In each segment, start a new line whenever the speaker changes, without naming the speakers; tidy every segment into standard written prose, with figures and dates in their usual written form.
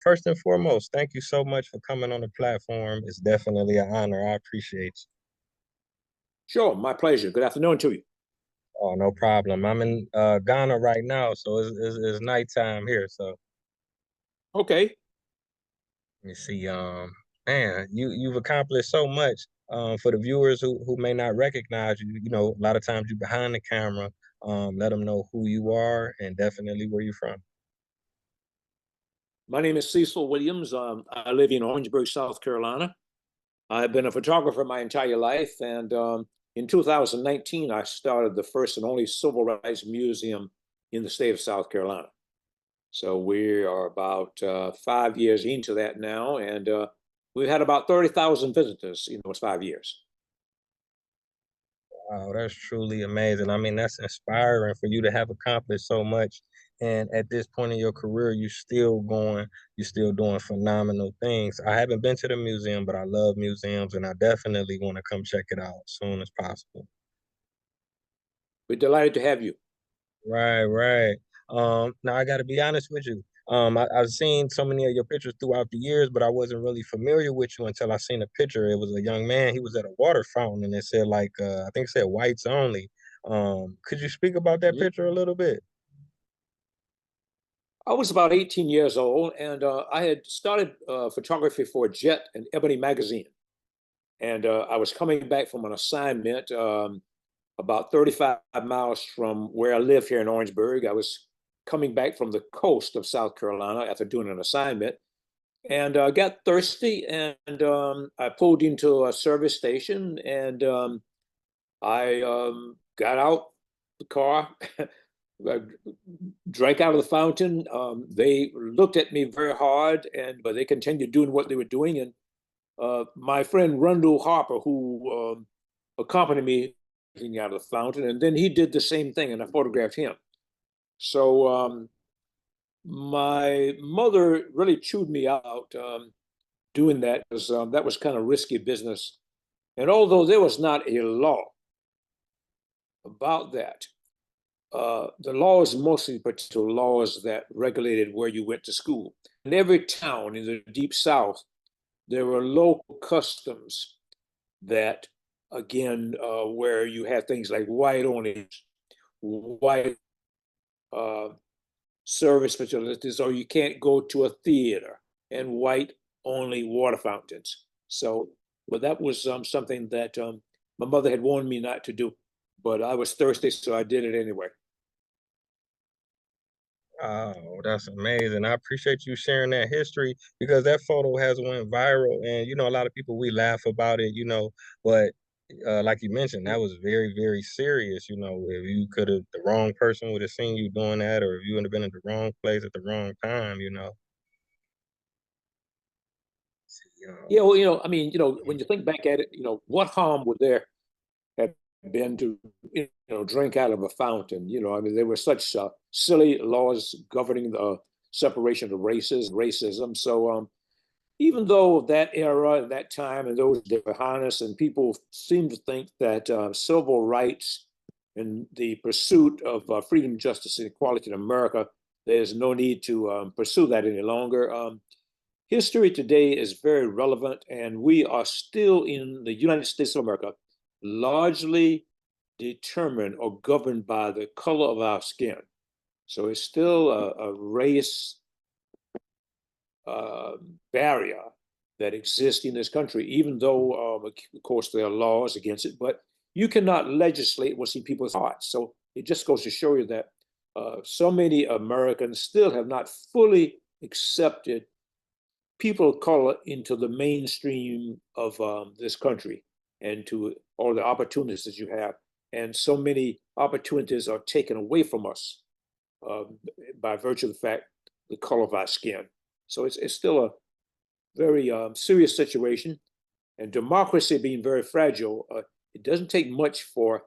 first and foremost, thank you so much for coming on the platform. It's definitely an honor. I appreciate you.
Sure, my pleasure. Good afternoon to you.
Oh, no problem. I'm in Ghana right now, so it's nighttime here. So
Okay.
let me see. Man, you've accomplished so much. For the viewers who may not recognize you, you know, a lot of times you're behind the camera. Let them know who you are and definitely where you're from.
My name is Cecil Williams. I live in Orangeburg, South Carolina. I've been a photographer my entire life, and in 2019, I started the first and only civil rights museum in the state of South Carolina. So we are about 5 years into that now, and we've had about 30,000 visitors in those 5 years.
Wow, that's truly amazing. I mean, that's inspiring for you to have accomplished so much. And at this point in your career, you're still going, you're still doing phenomenal things. I haven't been to the museum, but I love museums and I definitely want to come check it out as soon as possible.
We're delighted to have you.
Right, right. Now I got to be honest with you. I've seen so many of your pictures throughout the years, but I wasn't really familiar with you until I seen a picture. It was a young man. He was at a water fountain, and it said like, I think it said whites only. Could you speak about that
Mhm.
picture a little bit?
I was about 18 years old, and I had started photography for Jet and Ebony magazine. And I was coming back from an assignment about 35 miles from where I live here in Orangeburg. I was coming back from the coast of South Carolina after doing an assignment and got thirsty. And I pulled into a service station and I got out the car, I drank out of the fountain. They looked at me very hard, and but they continued doing what they were doing. And my friend Rundle Harper, who accompanied me drinking out of the fountain, and then he did the same thing, and I photographed him. So my mother really chewed me out doing that because that was kind of risky business. And although there was not a law about that, the laws mostly particular laws that regulated where you went to school. In every town in the deep south, there were local customs that, again, where you had things like white only, white uh, service facilities, or you can't go to a theater, and white only water fountains. So, well, that was something that my mother had warned me not to do, but I was thirsty, so I did it anyway.
Oh, that's amazing. I appreciate you sharing that history because that photo has went viral and you know a lot of people we laugh about it, you know, but like you mentioned, that was very, very serious. You know, if you could have the wrong person would have seen you doing that, or if you would have been at the wrong place at the wrong time, you know. You
Yeah,
know,
well, I mean, when you think back at it, what harm would there have been to, drink out of a fountain? I mean, there were such silly laws governing the separation of races, racism. So, even though that era and that time and those they were harnessed, and people seem to think that civil rights and the pursuit of freedom, justice, and equality in America, there's no need to pursue that any longer. History today is very relevant, and we are still in the United States of America largely determined or governed by the color of our skin. So it's still a race uh, barrier that exists in this country, even though, of course, there are laws against it, but you cannot legislate what's in people's hearts. So it just goes to show you that so many Americans still have not fully accepted people of color into the mainstream of this country and to all the opportunities that you have. And so many opportunities are taken away from us uh, by virtue of the fact the color of our skin. So it's still a very serious situation. And democracy being very fragile, it doesn't take much for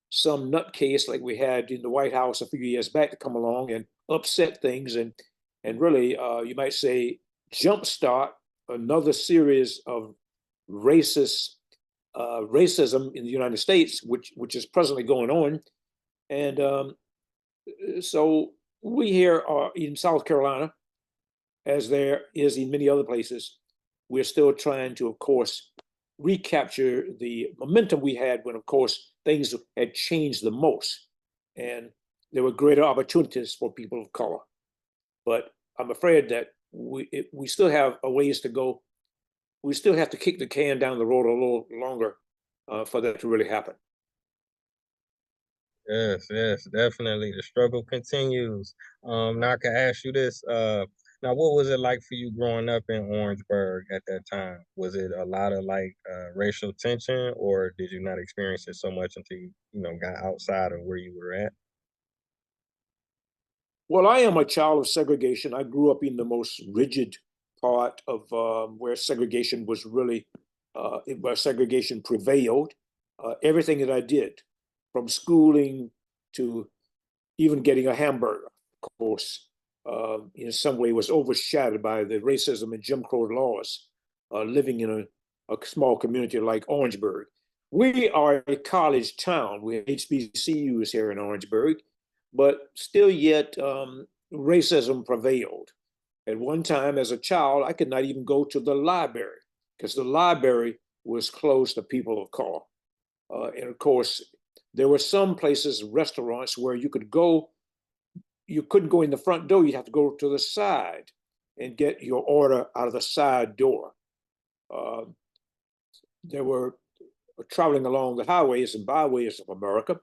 some nutcase like we had in the White House a few years back to come along and upset things and really, you might say, jumpstart another series of racist racism in the United States, which is presently going on. And so we here are in South Carolina as there is in many other places, we're still trying to, of course, recapture the momentum we had when, of course, things had changed the most and there were greater opportunities for people of color. But I'm afraid that we still have a ways to go. We still have to kick the can down the road a little longer for that to really happen.
Yes, yes, definitely. The struggle continues. Now I can ask you this. Now what was it like for you growing up in Orangeburg at that time? Was it a lot of like racial tension, or did you not experience it so much until you got outside of where you were at?
Well, I am a child of segregation. I grew up in the most rigid part of where segregation was really, where segregation prevailed. Everything that I did, from schooling to even getting a hamburger, of course, in some way was overshadowed by the racism and Jim Crow laws, living in a small community like Orangeburg. We are a college town. We have HBCUs here in Orangeburg, but still yet racism prevailed. At one time, as a child, I could not even go to the library because the library was closed to people of color. And of course, there were some places, restaurants, where you could go, you couldn't go in the front door, you'd have to go to the side and get your order out of the side door. Uh, there were traveling along the highways and byways of America,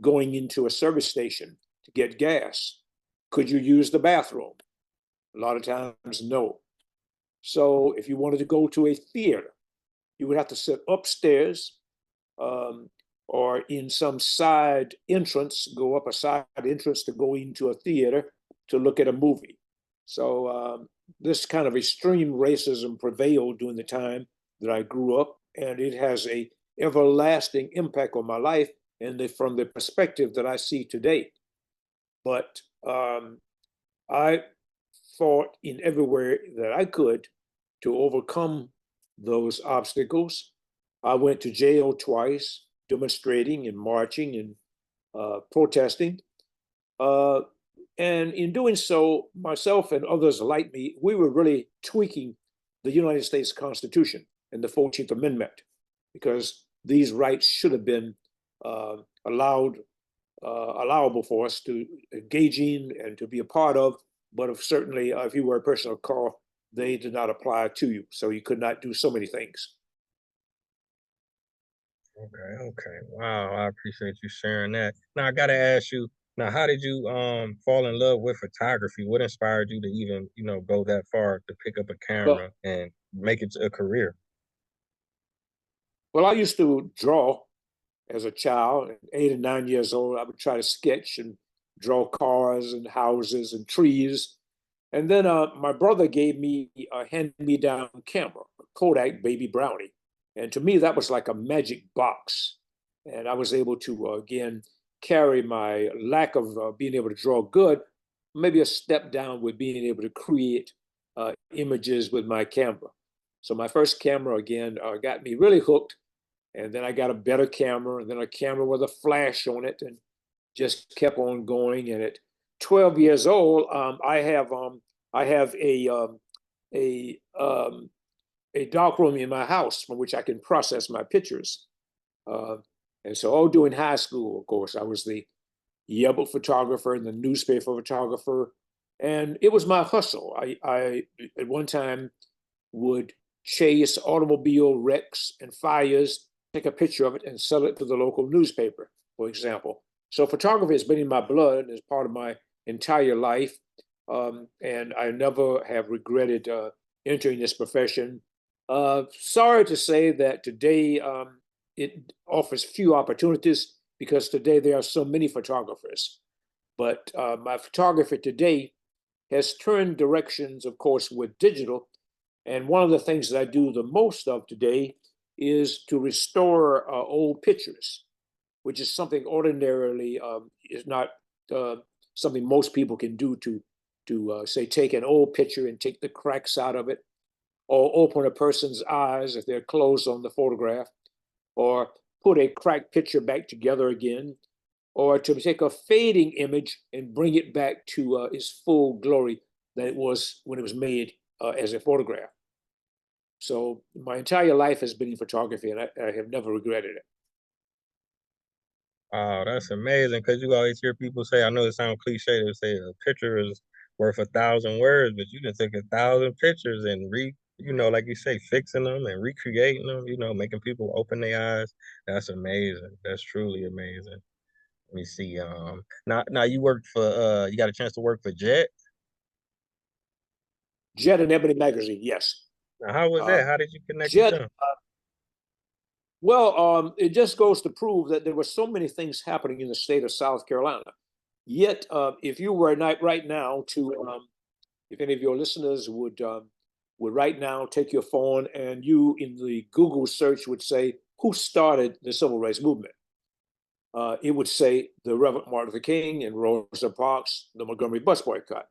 going into a service station to get gas. Could you use the bathroom? A lot of times, no. So if you wanted to go to a theater, you would have to sit upstairs um, or in some side entrance, go up a side entrance to go into a theater to look at a movie. So this kind of extreme racism prevailed during the time that I grew up, and it has a everlasting impact on my life and from the perspective that I see today. But I fought in everywhere that I could to overcome those obstacles. I went to jail twice, demonstrating and marching and protesting. Uh, and in doing so, myself and others like me, we were really tweaking the United States Constitution and the 14th Amendment because these rights should have been uh, allowed, allowable for us to engage in and to be a part of. But if certainly, if you were a person of color, they did not apply to you. So you could not do so many things.
Okay, okay. Wow, I appreciate you sharing that. Now I gotta ask you, now how did you fall in love with photography? What inspired you to even go that far to pick up a
Well,
camera and make it a career?
well, I used to draw as a child, 8 or 9 years old. I would try to sketch and draw cars and houses and trees. And then my brother gave me a hand-me-down camera, a Kodak Baby Brownie. And to me, that was like a magic box. And I was able to, again, carry my lack of being able to draw good, maybe a step down with being able to create images with my camera. So my first camera, again, got me really hooked. And then I got a better camera, and then a camera with a flash on it, and just kept on going. And at 12 years old, I have a a dark room in my house from which I can process my pictures. Uh, and so, all during high school, of course, I was the yearbook photographer and the newspaper photographer, and it was my hustle. I at one time would chase automobile wrecks and fires, take a picture of it, and sell it to the local newspaper, for example. So photography has been in my blood as part of my entire life, and I never have regretted entering this profession. Sorry to say that today it offers few opportunities because today there are so many photographers. But my photography today has turned directions, of course, with digital. And one of the things that I do the most of today is to restore old pictures, which is something ordinarily is not uh, something most people can do to say take an old picture and take the cracks out of it, or open a person's eyes if they're closed on the photograph, or put a cracked picture back together again, or to take a fading image and bring it back to its full glory. than it was when it was made as a photograph. So my entire life has been in photography, and I have never regretted it.
Oh, that's amazing. Because you always hear people say, I know it sounds cliche to say a picture is worth 1,000 words, but you just took 1,000 pictures and like you say, fixing them and recreating them, making people open their eyes. That's amazing. That's truly amazing. Let me see. Now you worked for you got a chance to work for Jet.
Jet and Ebony magazine, yes.
Now, how was
Uh,
that? How did you connect with
Jet,
them?
well, it just goes to prove that there were so many things happening in the state of South Carolina. Yet, if you were not right now to, if any of your listeners would right now take your phone and you in the Google search would say, who started the civil rights movement? It would say the Reverend Martin Luther King and Rosa Parks, the Montgomery bus boycott.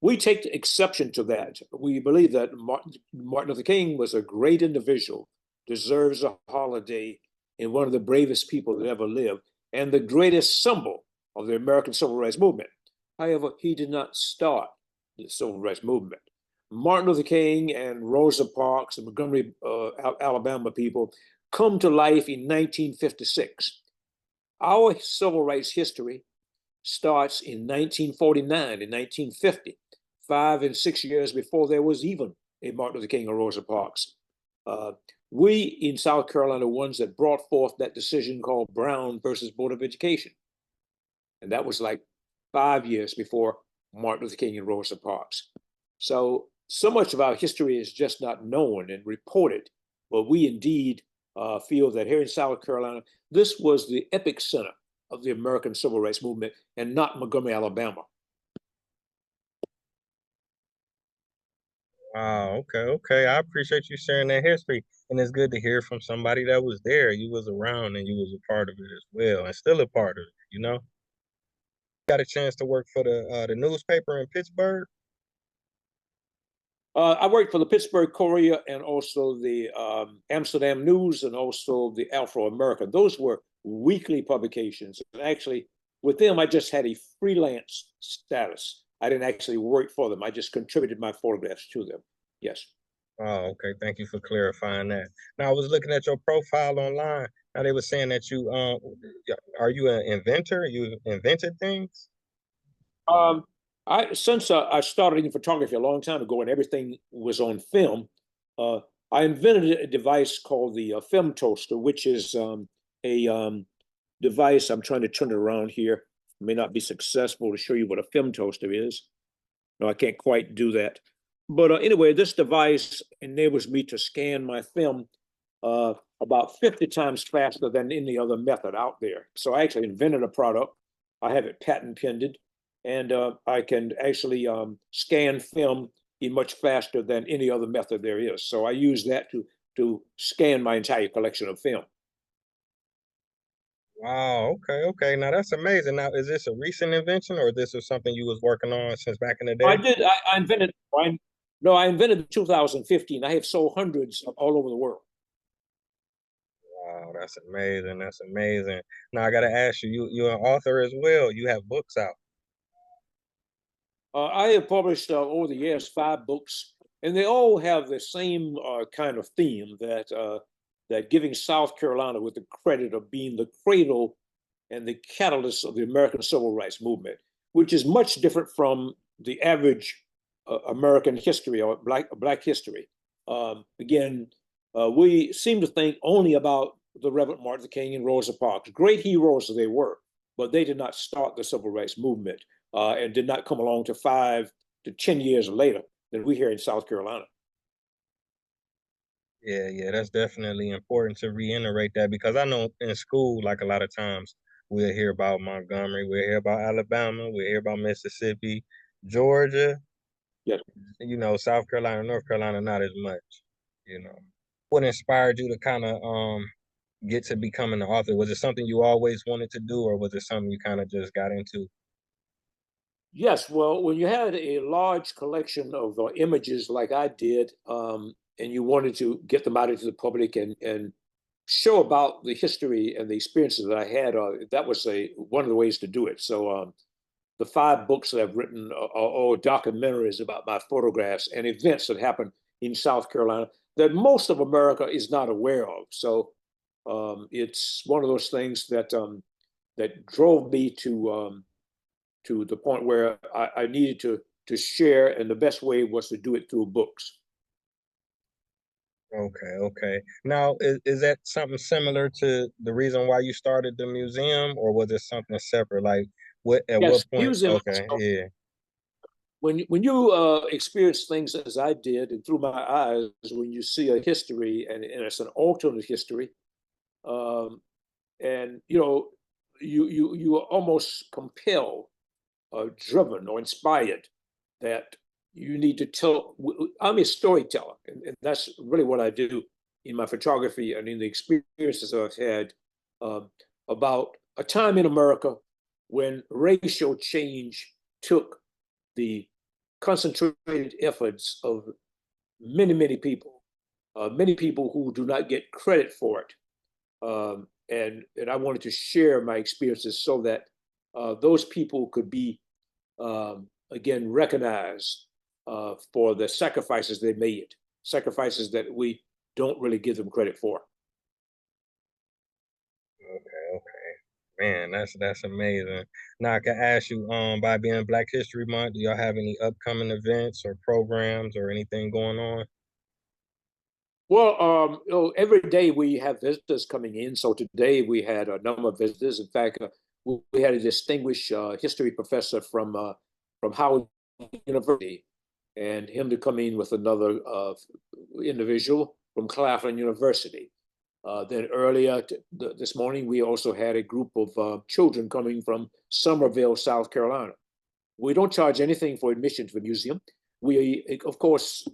We take exception to that. We believe that Martin Luther King was a great individual, deserves a holiday, and one of the bravest people that ever lived, and the greatest symbol of the American civil rights movement. However, he did not start the civil rights movement. Martin Luther King and Rosa Parks, the Montgomery, Alabama people, come to life in 1956. Our civil rights history starts in 1949 and 1950, 5 and 6 years before there was even a Martin Luther King or Rosa Parks. Uh, we in South Carolina are ones that brought forth that decision called Brown versus Board of Education. And that was like 5 years before Martin Luther King and Rosa Parks. So much of our history is just not known and reported, but we indeed feel that here in South Carolina, this was the epic center of the American civil rights movement and not Montgomery, Alabama.
Wow, okay, okay. I appreciate you sharing that history. And it's good to hear from somebody that was there. You was around and you was a part of it as well, and still a part of it. Got a chance to work for the newspaper in Pittsburgh.
I worked for the Pittsburgh Courier and also the Amsterdam News and also the Afro American. Those were weekly publications. And actually, with them, I just had a freelance status. I didn't actually work for them. I just contributed my photographs to them. Yes.
Oh, okay. Thank you for clarifying that. Now I was looking at your profile online. Now they were saying that are you an inventor? You invented things?
Um, since I started in photography a long time ago and everything was on film, uh, I invented a device called the film toaster, which is a device. I'm trying to turn it around here. It may not be successful to show you what a film toaster is. No, I can't quite do that. But anyway, this device enables me to scan my film about 50 times faster than any other method out there. So I actually invented a product. I have it patent pending, and I can actually scan film in much faster than any other method there is. So I use that to scan my entire collection of film.
Wow, okay, okay. Now that's amazing. Now, is this a recent invention or this is something you was working on since back in the
I
day?
did. I invented. No, I invented in 2015. I have sold hundreds all over the world.
Wow, that's amazing. That's amazing. Now I gotta ask you, you're an author as well. You have books out.
I have published over the years 5 books, and they all have the same kind of theme that giving South Carolina with the credit of being the cradle and the catalyst of the American civil rights movement, which is much different from the average American history or black history. Again, we seem to think only about the Reverend Martin Luther King and Rosa Parks. Great heroes they were, but they did not start the civil rights movement and did not come along to 5 to 10 years later than we here in South Carolina.
Yeah, yeah, that's definitely important to reiterate that because I know in school, like a lot of times, we'll hear about Montgomery, we'll hear about Alabama, we'll hear about Mississippi, Georgia,
Yes.
South Carolina, North Carolina, not as much. What inspired you to kind of get to becoming an author? Was it something you always wanted to do, or was it something you kind of just got into?
Yes, well, when you had a large collection of images like I did, and you wanted to get them out into the public and show about the history and the experiences that I had, that was one of the ways to do it. So the 5 books that I've written are documentaries about my photographs and events that happened in South Carolina that most of America is not aware of. So it's one of those things that that drove me to the point where I needed to share, and the best way was to do it through books.
Okay, okay. Now, is that something similar to the reason why you started the museum, or was it something separate? Like, what at
Yes,
what point?
museum.
Okay, yeah.
When you experience things as I did and through my eyes, when you see a history and it's an alternate history, um, and you are almost compelled, driven, or inspired that you need to tell. I'm a storyteller, and that's really what I do in my photography and in the experiences I've had uh, about a time in America when racial change took the concentrated efforts of many people who do not get credit for it. And I wanted to share my experiences so that those people could be again recognized for the sacrifices they made, sacrifices that we don't really give them credit for.
Okay, okay. Man, that's amazing. Now I can ask you, by being Black History Month, do y'all have any upcoming events or programs or anything going on?
Well, every day we have visitors coming in. So today we had a number of visitors. In fact, we had a distinguished history professor from Howard University, and him to come in with another individual from Claflin University. Then earlier this morning, we also had a group of children coming from Summerville, South Carolina. We don't charge anything for admission to the museum. We, of course,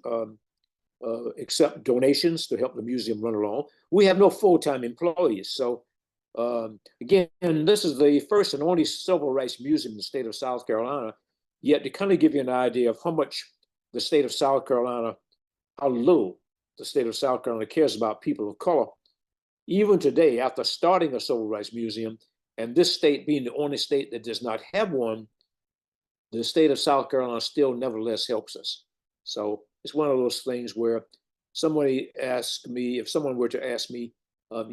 accept donations to help the museum run along. We have no full-time employees. So again, this is the first and only civil rights museum in the state of South Carolina. Yet to kind of give you an idea of how much the state of South Carolina, how little the state of South Carolina cares about people of color, even today, after starting a civil rights museum, and this state being the only state that does not have one, the state of South Carolina still nevertheless helps us. So it's one of those things where somebody asked me, if someone were to ask me, are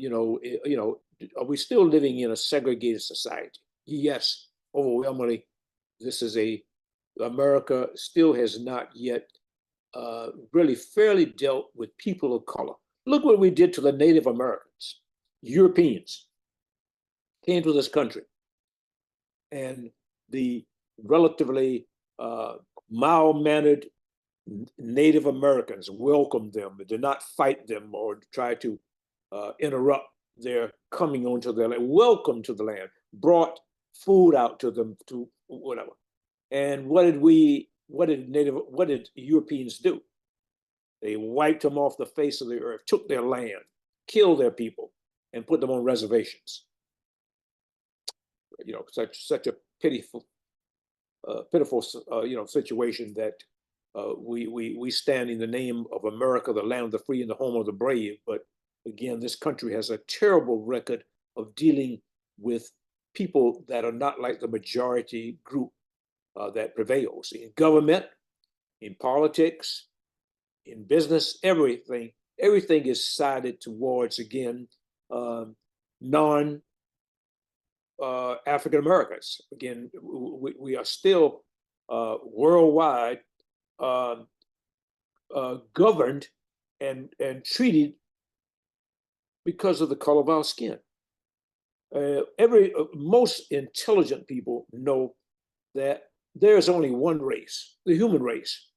we still living in a segregated society? Yes, overwhelmingly, this is America still has not yet really fairly dealt with people of color. Look what we did to the Native Americans. Europeans came to this country, and the relatively mild-mannered Native Americans welcomed them, did not fight them or try to interrupt their coming onto their land. Welcome to the land, brought food out to them, to whatever. And what did Europeans do? They wiped them off the face of the earth, took their land, killed their people, and put them on reservations. Such a pitiful situation that we stand in the name of America, the land of the free and the home of the brave. But again, this country has a terrible record of dealing with people that are not like the majority group that prevails in government, in politics, in business, everything. Everything is sided towards, again, non African Americans. Again, we are still worldwide governed and treated because of the color of our skin. Most intelligent people know that there is only one race, the human race.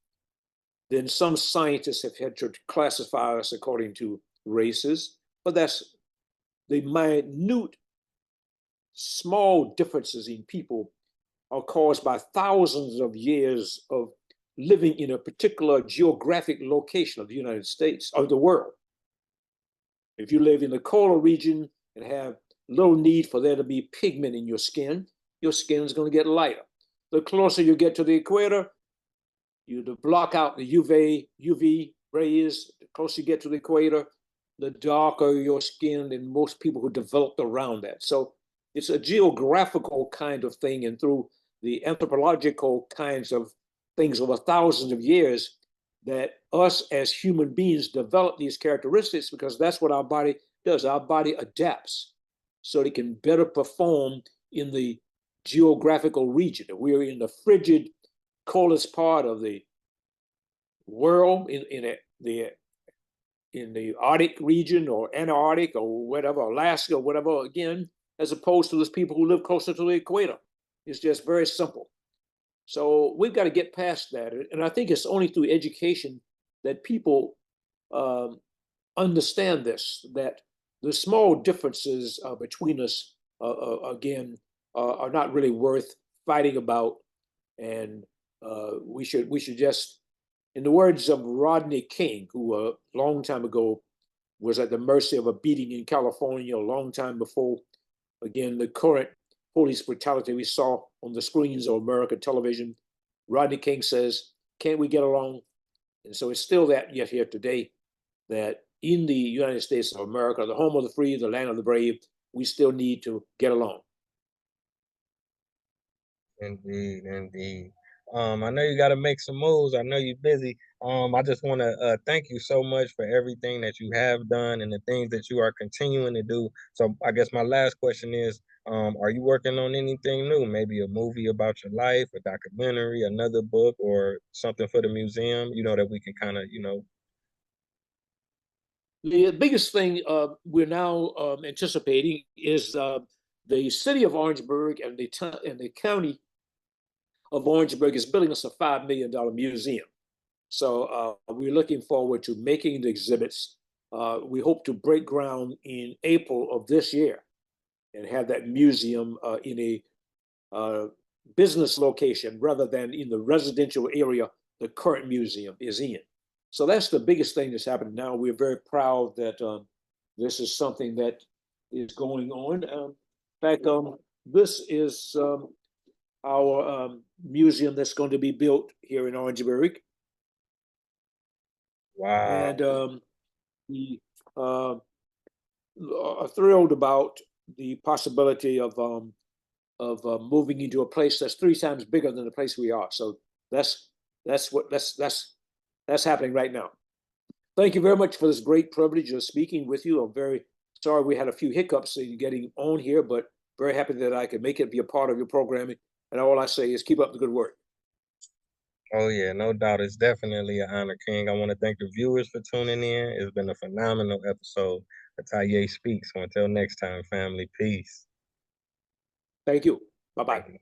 Then some scientists have had to classify us according to races, but that's the minute, small differences in people are caused by thousands of years of living in a particular geographic location of the United States, of the world. If you live in the coastal region and have little need for there to be pigment in your skin is going to get lighter. The closer you get to the equator, you to block out the UV rays. The closer you get to the equator, the darker your skin than most people who developed around that. So it's a geographical kind of thing, and through the anthropological kinds of things over thousands of years, that us as human beings develop these characteristics because that's what our body does. Our body adapts so it can better perform in the geographical region. We're in the frigid, coldest part of the world, in the Arctic region or Antarctic or whatever, Alaska or whatever, again, as opposed to those people who live closer to the equator. It's just very simple. So we've got to get past that. And I think it's only through education that people understand this, that the small differences between us, again, are not really worth fighting about. And we should just, in the words of Rodney King, who a long time ago was at the mercy of a beating in California, a long time before, again, the current police brutality we saw on the screens of American television. Rodney King says, can't we get along? And so it's still that yet here today, that in the United States of America, the home of the free, the land of the brave, we still need to get along.
Indeed, indeed. I know you got to make some moves. I know you're busy. I just want to thank you so much for everything that you have done and the things that you are continuing to do. So I guess my last question is, are you working on anything new? Maybe a movie about your life, a documentary, another book, or something for the museum, that we can kind of.
The biggest thing we're now anticipating is the city of Orangeburg and the county of Orangeburg is building us a $5 million museum. So we're looking forward to making the exhibits. We hope to break ground in April of this year and have that museum in a business location rather than in the residential area the current museum is in. So that's the biggest thing that's happening now. We're very proud that this is something that is going on. In fact, this is our museum that's going to be built here in Orangeburg.
Wow.
And we are thrilled about the possibility of moving into a place that's 3 times bigger than the place we are. So that's happening right now. Thank you very much for this great privilege of speaking with you. I'm very sorry we had a few hiccups in getting on here, but very happy that I could make it be a part of your programming. And all I say is keep up the good work.
Oh yeah, no doubt. It's definitely an honor, King. I want to thank the viewers for tuning in. It's been a phenomenal episode of Taye Speaks. So until next time, family, peace.
Thank you. Bye-bye.
Thank you.